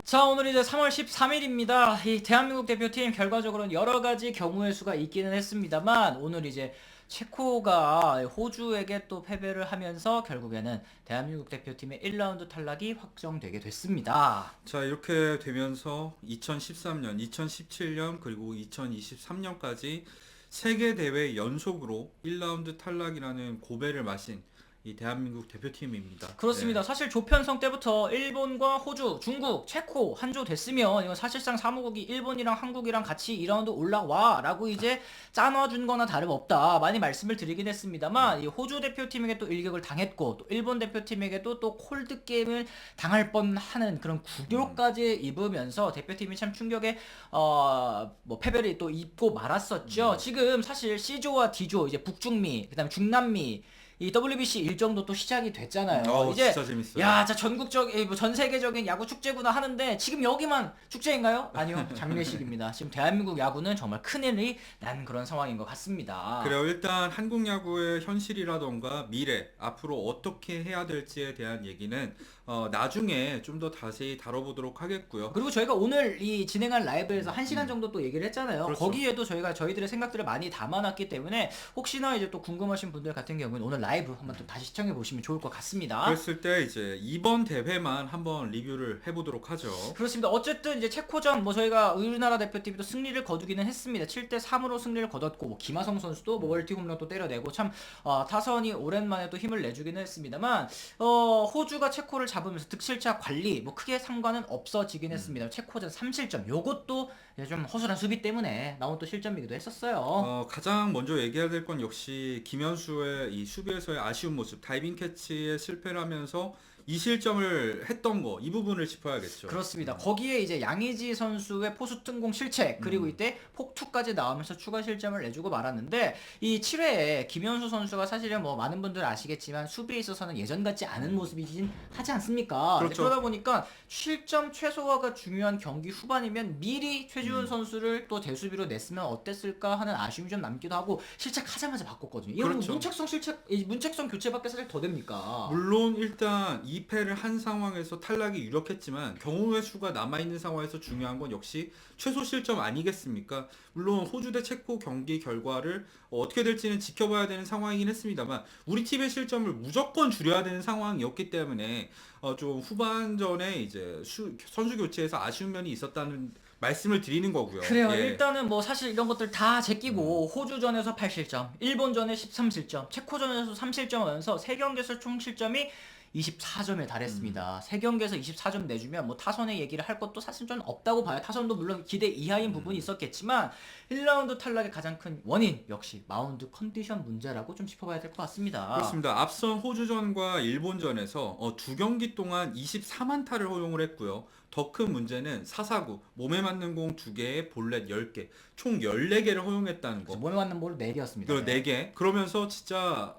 자, 오늘 이제 3월 13일입니다. 이 대한민국 대표팀 결과적으로는 여러 가지 경우의 수가 있기는 했습니다만 오늘 이제 체코가 호주에게 또 패배를 하면서 결국에는 대한민국 대표팀의 1라운드 탈락이 확정되게 됐습니다. 자, 이렇게 되면서 2013년, 2017년 그리고 2023년까지 세계 대회 연속으로 1라운드 탈락이라는 고배를 마신 이 대한민국 대표팀입니다. 그렇습니다. 네. 사실 조편성 때부터 일본과 호주, 중국, 체코 한 조 됐으면 이건 사실상 사무국이 일본이랑 한국이랑 같이 2라운드 올라와 라고 이제 짜놔준 거나 다름없다 많이 말씀을 드리긴 했습니다만 이 호주 대표팀에게 또 일격을 당했고 또 일본 대표팀에게도 또 콜드 게임을 당할 뻔하는 그런 구교까지 입으면서 대표팀이 참 충격의 뭐 패배를 또 입고 말았었죠. 지금 사실 C조와 D조 이제 북중미 그다음에 중남미 이 WBC 일정도 또 시작이 됐잖아요. 이제 진짜 재밌어요. 야, 자 전국적 전 세계적인 야구 축제구나 하는데 지금 여기만 축제인가요? 아니요, 장례식입니다. 지금 대한민국 야구는 정말 큰일이 난 그런 상황인 것 같습니다. 그래요. 일단 한국 야구의 현실이라던가 미래, 앞으로 어떻게 해야 될지에 대한 얘기는 나중에 좀 더 자세히 다뤄보도록 하겠고요. 그리고 저희가 오늘 이 진행한 라이브에서 1시간 정도 또 얘기를 했잖아요. 그렇죠. 거기에도 저희가 저희들의 생각들을 많이 담아놨기 때문에 혹시나 이제 또 궁금하신 분들 같은 경우는 오늘 라이브 한번 또 다시 시청해 보시면 좋을 것 같습니다. 그랬을 때 이제 이번 대회만 한번 리뷰를 해보도록 하죠. 그렇습니다. 어쨌든 이제 체코전 뭐 저희가 우리나라 대표팀이 또 승리를 거두기는 했습니다. 7대3으로 승리를 거뒀고 뭐 김하성 선수도 뭐 멀티 홈런도 때려내고 참 타선이 오랜만에 또 힘을 내주기는 했습니다만 호주가 체코를 잡으면서 득실차 관리 뭐 크게 상관은 없어지긴 했습니다. 체코전 3실점 요것도 좀 허술한 수비 때문에 나온 또 실점이기도 했었어요. 가장 먼저 얘기해야 될 건 역시 김현수의 이 수비에서의 아쉬운 모습, 다이빙 캐치에 실패를 하면서 2실점을 했던 거, 이 부분을 짚어야겠죠. 그렇습니다. 거기에 이제 양의지 선수의 포수 뜬공 실책 그리고 이때 폭투까지 나오면서 추가 실점을 내주고 말았는데 이 7회에 김현수 선수가 사실은 뭐 많은 분들 아시겠지만 수비에 있어서는 예전 같지 않은 모습이긴 하지 않습니까? 그렇죠. 그러다 보니까 실점 최소화가 중요한 경기 후반이면 미리 최지훈 선수를 또 대수비로 냈으면 어땠을까 하는 아쉬움이 좀 남기도 하고 실책하자마자 바꿨거든요. 이건 그렇죠. 문책성 교체밖에 사실 더 됩니까? 물론 일단 2패를 한 상황에서 탈락이 유력했지만 경우의 수가 남아있는 상황에서 중요한 건 역시 최소 실점 아니겠습니까? 물론 호주 대 체코 경기 결과를 어떻게 될지는 지켜봐야 되는 상황이긴 했습니다만 우리 팀의 실점을 무조건 줄여야 되는 상황이었기 때문에 좀 후반전에 이제 선수 교체에서 아쉬운 면이 있었다는 말씀을 드리는 거고요. 그래요. 예. 일단은 뭐 사실 이런 것들 다 제끼고 호주전에서 8실점, 일본전에 13실점, 체코전에서 3실점 하면서 3경기에서 총 실점이 24점에 달했습니다. 3경기에서 24점 내주면 뭐 타선의 얘기를 할 것도 사실 좀 없다고 봐요. 타선도 물론 기대 이하인 부분이 있었겠지만 1라운드 탈락의 가장 큰 원인 역시 마운드 컨디션 문제라고 좀 짚어봐야 될 것 같습니다. 그렇습니다. 앞선 호주전과 일본전에서 두 경기 동안 24만타를 허용을 했고요. 더 큰 문제는 사사구, 몸에 맞는 공 2개에 볼넷 10개, 총 14개를 허용했다는 거. 몸에 맞는 볼 4개였습니다. 그 4개. 그러면서 진짜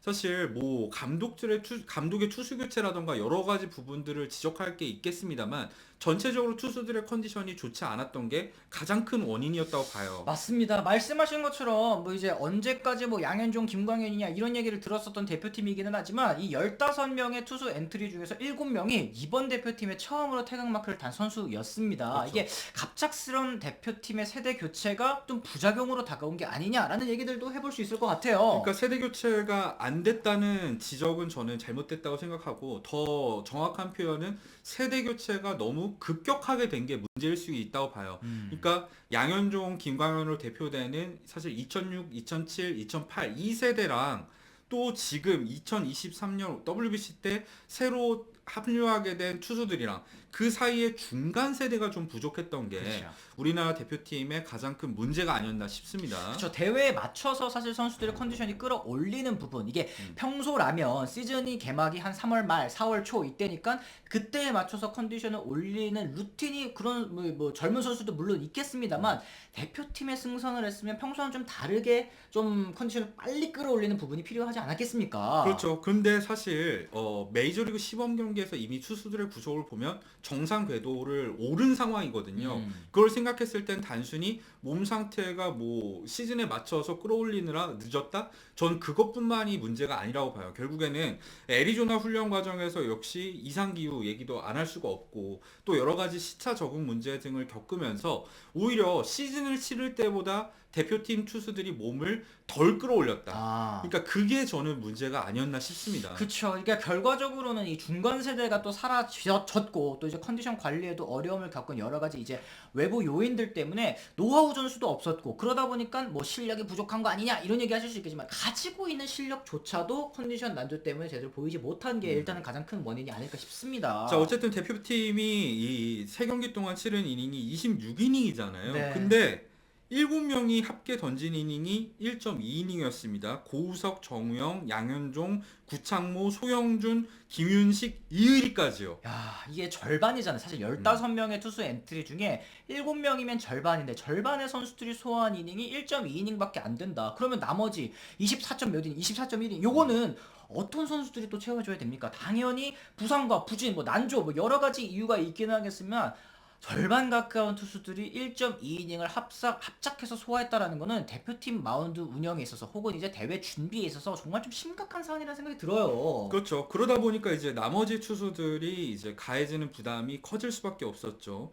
사실 뭐 감독의 투수 교체라던가 여러 가지 부분들을 지적할 게 있겠습니다만 전체적으로 투수들의 컨디션이 좋지 않았던 게 가장 큰 원인이었다고 봐요. 맞습니다. 말씀하신 것처럼 뭐 이제 언제까지 뭐 양현종, 김광현이냐 이런 얘기를 들었었던 대표팀이기는 하지만 이 15명의 투수 엔트리 중에서 7명이 이번 대표팀에 처음으로 태극마크를 단 선수였습니다. 그렇죠. 이게 갑작스런 대표팀의 세대 교체가 좀 부작용으로 다가온 게 아니냐라는 얘기들도 해볼 수 있을 것 같아요. 그러니까 세대 교체가 안 됐다는 지적은 저는 잘못됐다고 생각하고 더 정확한 표현은 세대 교체가 너무 급격하게 된 게 문제일 수 있다고 봐요. 그러니까 양현종, 김광현으로 대표되는 사실 2006, 2007, 2008 이 세대랑 또 지금 2023년 WBC 때 새로 합류하게 된 투수들이랑 그 사이에 중간 세대가 좀 부족했던 게 그렇죠. 우리나라 대표팀의 가장 큰 문제가 아니었나 싶습니다. 그렇죠. 대회에 맞춰서 사실 선수들의 컨디션이 끌어올리는 부분 이게 평소라면 시즌이 개막이 한 3월 말 4월 초 이때니까 그때에 맞춰서 컨디션을 올리는 루틴이 그런 뭐 젊은 선수도 물론 있겠습니다만 대표팀에 승선을 했으면 평소와는 좀 다르게 좀 컨디션을 빨리 끌어올리는 부분이 필요하지 않았겠습니까? 그렇죠. 근데 사실 메이저리그 시범 경기에서 이미 투수들의 구속을 보면 정상 궤도를 오른 상황이거든요. 음. 그걸 생각했을 땐 단순히 몸 상태가 뭐 시즌에 맞춰서 끌어올리느라 늦었다? 전 그것뿐만이 문제가 아니라고 봐요. 결국에는 애리조나 훈련 과정에서 역시 이상기후 얘기도 안 할 수가 없고 또 여러 가지 시차 적응 문제 등을 겪으면서 오히려 시즌을 치를 때보다 대표팀 투수들이 몸을 덜 끌어올렸다. 아. 그러니까 그게 저는 문제가 아니었나 싶습니다. 그쵸. 그러니까 결과적으로는 이 중간 세대가 또 사라졌고 또 이제 컨디션 관리에도 어려움을 겪은 여러 가지 이제 외부 요인들 때문에 노하우 전수도 없었고 그러다 보니까 뭐 실력이 부족한 거 아니냐 이런 얘기 하실 수 있겠지만 가지고 있는 실력조차도 컨디션 난조 때문에 제대로 보이지 못한 게 일단은 가장 큰 원인이 아닐까 싶습니다. 자, 어쨌든 대표팀이 이 세 경기 동안 치른 이닝이 26이닝이잖아요. 네. 근데 7명이 합계 던진 이닝이 1.2이닝이었습니다. 고우석, 정우영, 양현종, 구창모, 소영준, 김윤식, 이의리까지요. 야, 이게 절반이잖아요. 사실 15명의 투수 엔트리 중에 7명이면 절반인데 절반의 선수들이 소화한 이닝이 1.2이닝밖에 안 된다. 그러면 나머지 24점 몇 이닝, 24.1이닝 요거는 어떤 선수들이 또 채워줘야 됩니까? 당연히 부상과 부진, 뭐 난조, 뭐 여러 가지 이유가 있긴 하겠지만 절반 가까운 투수들이 1.2이닝을 합작해서 소화했다라는 거는 대표팀 마운드 운영에 있어서 혹은 이제 대회 준비에 있어서 정말 좀 심각한 사안이라는 생각이 들어요. 그렇죠. 그러다 보니까 이제 나머지 투수들이 이제 가해지는 부담이 커질 수밖에 없었죠.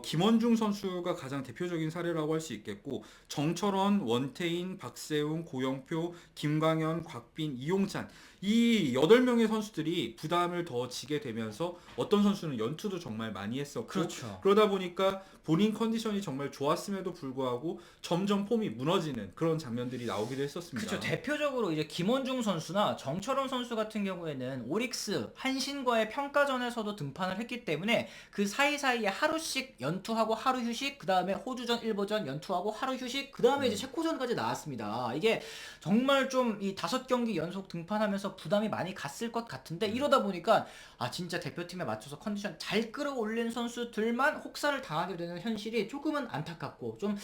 김원중 선수가 가장 대표적인 사례라고 할 수 있겠고, 정철원, 원태인, 박세웅, 고영표, 김광현, 곽빈, 이용찬 이 8명의 선수들이 부담을 더 지게 되면서 어떤 선수는 연투도 정말 많이 했었고, 그렇죠. 그러다 보니까 본인 컨디션이 정말 좋았음에도 불구하고 점점 폼이 무너지는 그런 장면들이 나오기도 했었습니다. 그렇죠. 대표적으로 이제 김원중 선수나 정철원 선수 같은 경우에는 오릭스, 한신과의 평가전에서도 등판을 했기 때문에 그 사이사이에 하루씩 연투하고 하루 휴식, 그 다음에 호주전, 일보전 연투하고 하루 휴식, 그 다음에 이제 체코전까지 나왔습니다. 이게 정말 좀 이 5경기 연속 등판하면서 부담이 많이 갔을 것 같은데 이러다 보니까 아 진짜 대표팀에 맞춰서 컨디션 잘 끌어올린 선수들만 혹사를 당하게 되는 현실이 조금은 안타깝고 좀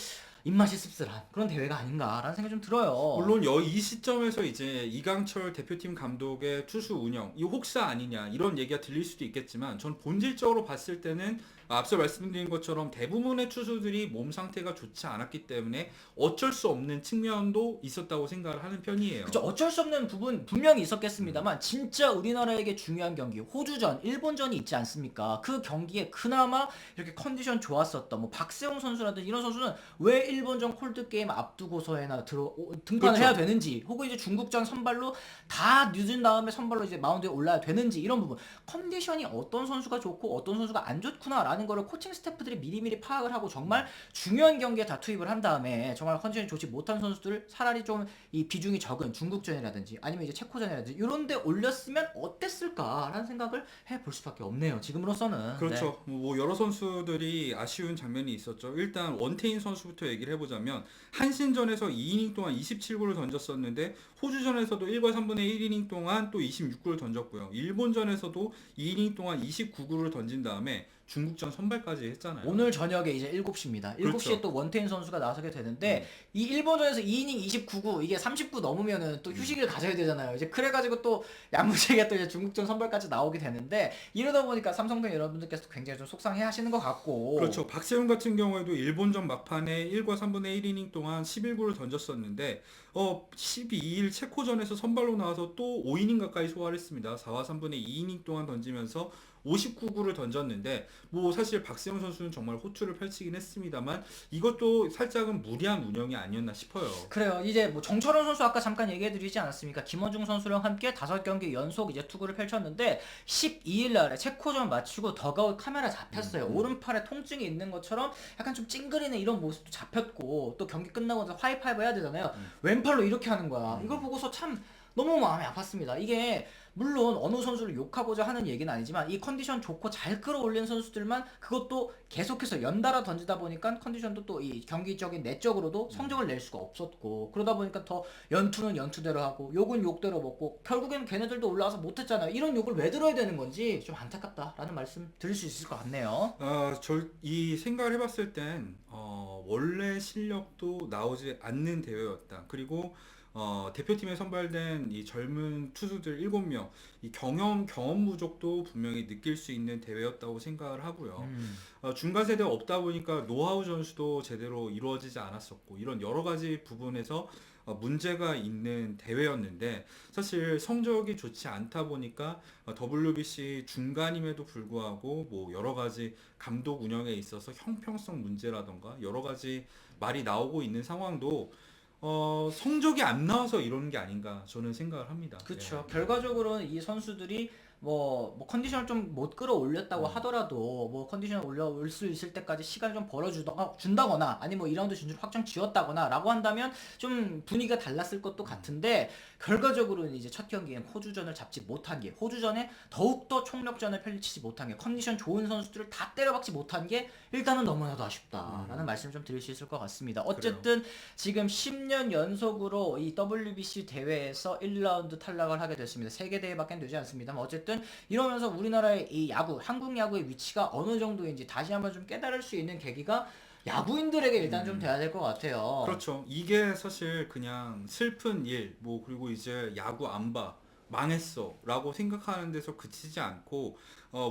입맛이 씁쓸한 그런 대회가 아닌가라는 생각이 좀 들어요. 물론 이 시점에서 이제 이강철 대표팀 감독의 투수 운영, 이 혹사 아니냐 이런 얘기가 들릴 수도 있겠지만 전 본질적으로 봤을 때는 앞서 말씀드린 것처럼 대부분의 투수들이 몸 상태가 좋지 않았기 때문에 어쩔 수 없는 측면도 있었다고 생각을 하는 편이에요. 그죠. 어쩔 수 없는 부분 분명히 있었겠습니다만 진짜 우리나라에게 중요한 경기 호주전, 일본전이 있지 않습니까? 그 경기에 그나마 이렇게 컨디션 좋았었던 뭐 박세웅 선수라든지 이런 선수는 왜 일본전 콜드 게임 앞두고서에나 등판을 그렇죠. 해야 되는지 혹은 이제 중국전 선발로 다 늦은 다음에 선발로 이제 마운드에 올라야 되는지 이런 부분 컨디션이 어떤 선수가 좋고 어떤 선수가 안 좋구나라는 거를 코칭 스태프들이 미리미리 파악을 하고 정말 중요한 경기에 다 투입을 한 다음에 정말 컨디션이 좋지 못한 선수들을 차라리 좀 이 비중이 적은 중국전이라든지 아니면 이제 체코전이라든지 이런 데 올렸으면 어땠을까라는 생각을 해볼 수밖에 없네요. 지금으로서는. 그렇죠. 뭐 여러 선수들이 아쉬운 장면이 있었죠. 일단 원태인 선수부터 얘기를 해보자면 한신전에서 2이닝 동안 27구를 던졌었는데 호주전에서도 1과 3분의 1이닝 동안 또 26구를 던졌고요. 일본전에서도 2이닝 동안 29구를 던진 다음에 중국전 선발까지 했잖아요. 오늘 저녁에 이제 7시입니다. 7시에 그렇죠. 또 원태인 선수가 나서게 되는데 이 일본전에서 2이닝 29구 이게 30구 넘으면은 또 휴식을 가져야 되잖아요. 이제 그래가지고 또 야무지게 또 이제 중국전 선발까지 나오게 되는데 이러다 보니까 삼성팬 여러분들께서 굉장히 좀 속상해 하시는 것 같고. 그렇죠. 박세웅 같은 경우에도 일본전 막판에 1과 3분의 1이닝 동안 11구를 던졌었는데 12일 체코전에서 선발로 나와서 또 5이닝 가까이 소화를 했습니다. 4와 3분의 2이닝 동안 던지면서 59구를 던졌는데 뭐 사실 박세웅 선수는 정말 호투를 펼치긴 했습니다만 이것도 살짝은 무리한 운영이 아니었나 싶어요. 그래요. 이제 뭐 정철원 선수 아까 잠깐 얘기해드리지 않았습니까? 김원중 선수랑 함께 5경기 연속 이제 투구를 펼쳤는데 12일 날에 체코전 마치고 더가웃 카메라 잡혔어요. 오른팔에 통증이 있는 것처럼 약간 좀 찡그리는 이런 모습도 잡혔고 또 경기 끝나고 나서 하이파이브 해야 되잖아요. 왼팔로 이렇게 하는 거야. 이걸 보고서 참 너무 마음이 아팠습니다. 이게 물론 어느 선수를 욕하고자 하는 얘기는 아니지만 이 컨디션 좋고 잘 끌어올린 선수들만 그것도 계속해서 연달아 던지다 보니까 컨디션도 또 이 경기적인 내적으로도 성적을 낼 수가 없었고 그러다 보니까 더 연투는 연투대로 하고 욕은 욕대로 먹고 결국에는 걔네들도 올라와서 못했잖아요. 이런 욕을 왜 들어야 되는 건지 좀 안타깝다라는 말씀 드릴 수 있을 것 같네요. 이 생각을 해봤을 땐 원래 실력도 나오지 않는 대회였다. 그리고 대표팀에 선발된 이 젊은 투수들 7명, 이 경험 부족도 분명히 느낄 수 있는 대회였다고 생각을 하고요. 중간 세대가 없다 보니까 노하우 전수도 제대로 이루어지지 않았었고, 이런 여러 가지 부분에서 문제가 있는 대회였는데, 사실 성적이 좋지 않다 보니까 WBC 중간임에도 불구하고 뭐 여러 가지 감독 운영에 있어서 형평성 문제라던가 여러 가지 말이 나오고 있는 상황도 성적이 안 나와서 이러는 게 아닌가 저는 생각을 합니다. 그렇죠. 예. 결과적으로는 이 선수들이 뭐 컨디션을 좀 못 끌어올렸다고 하더라도 뭐 컨디션을 올려올 수 있을 때까지 시간을 좀 준다거나 아니 뭐 2라운드 진출 확정 지었다거나라고 한다면 좀 분위기가 달랐을 것도 같은데 결과적으로는 이제 첫 경기엔 호주전을 잡지 못한 게 호주전에 더욱더 총력전을 펼치지 못한 게 컨디션 좋은 선수들을 다 때려박지 못한 게 일단은 너무나도 아쉽다라는 말씀 좀 드릴 수 있을 것 같습니다. 어쨌든 지금 10년 연속으로 이 WBC 대회에서 1라운드 탈락을 하게 됐습니다. 3개 대회밖에 되지 않습니다만 어쨌든 이러면서 우리나라의 이 야구, 한국 야구의 위치가 어느 정도인지 다시 한번 좀 깨달을 수 있는 계기가 야구인들에게 일단 좀 돼야 될 것 같아요. 그렇죠. 이게 사실 그냥 슬픈 일, 뭐 그리고 이제 야구 안 봐, 망했어 라고 생각하는 데서 그치지 않고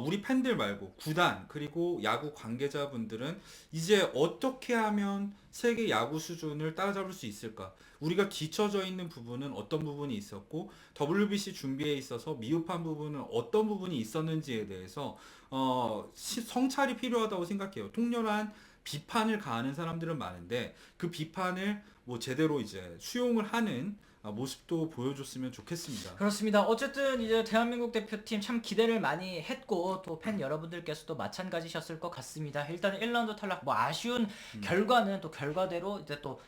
우리 팬들 말고 구단 그리고 야구 관계자분들은 이제 어떻게 하면 세계 야구 수준을 따라잡을 수 있을까? 우리가 뒤처져 있는 부분은 어떤 부분이 있었고 WBC 준비에 있어서 미흡한 부분은 어떤 부분이 있었는지에 대해서 성찰이 필요하다고 생각해요. 통렬한 비판을 가하는 사람들은 많은데 그 비판을 뭐 제대로 이제 수용을 하는 모습도 보여줬으면 좋겠습니다. 그렇습니다. 어쨌든 이제 대한민국 대표팀 참 기대를 많이 했고 또 팬 여러분들께서도 마찬가지셨을 것 같습니다. 일단 1라운드 탈락 뭐 아쉬운 결과는 또 결과대로 이제 또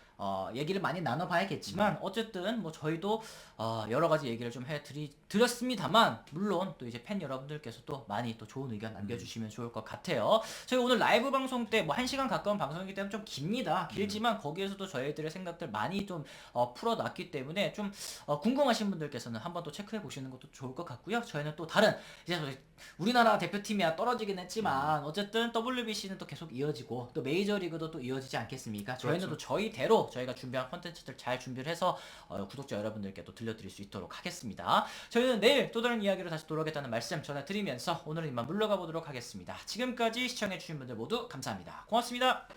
얘기를 많이 나눠봐야겠지만 어쨌든 뭐 저희도 여러 가지 얘기를 좀 드렸습니다만 물론 또 이제 팬 여러분들께서도 많이 또 좋은 의견 남겨주시면 좋을 것 같아요. 저희 오늘 라이브 방송 때 뭐 1시간 가까운 방송이기 때문에 좀 깁니다. 길지만 거기에서도 저희들의 생각들 많이 좀 풀어놨기 때문에 좀 궁금하신 분들께서는 한번 또 체크해 보시는 것도 좋을 것 같고요. 저희는 또 다른 이제 우리나라 대표팀이야 떨어지긴 했지만 어쨌든 WBC는 또 계속 이어지고 또 메이저리그도 또 이어지지 않겠습니까? 저희는 그렇죠. 또 저희대로 저희가 준비한 컨텐츠들 잘 준비를 해서 구독자 여러분들께 또 들려드릴 수 있도록 하겠습니다. 저희는 내일 또 다른 이야기로 다시 돌아오겠다는 말씀 전해드리면서 오늘은 이만 물러가 보도록 하겠습니다. 지금까지 시청해주신 분들 모두 감사합니다. 고맙습니다.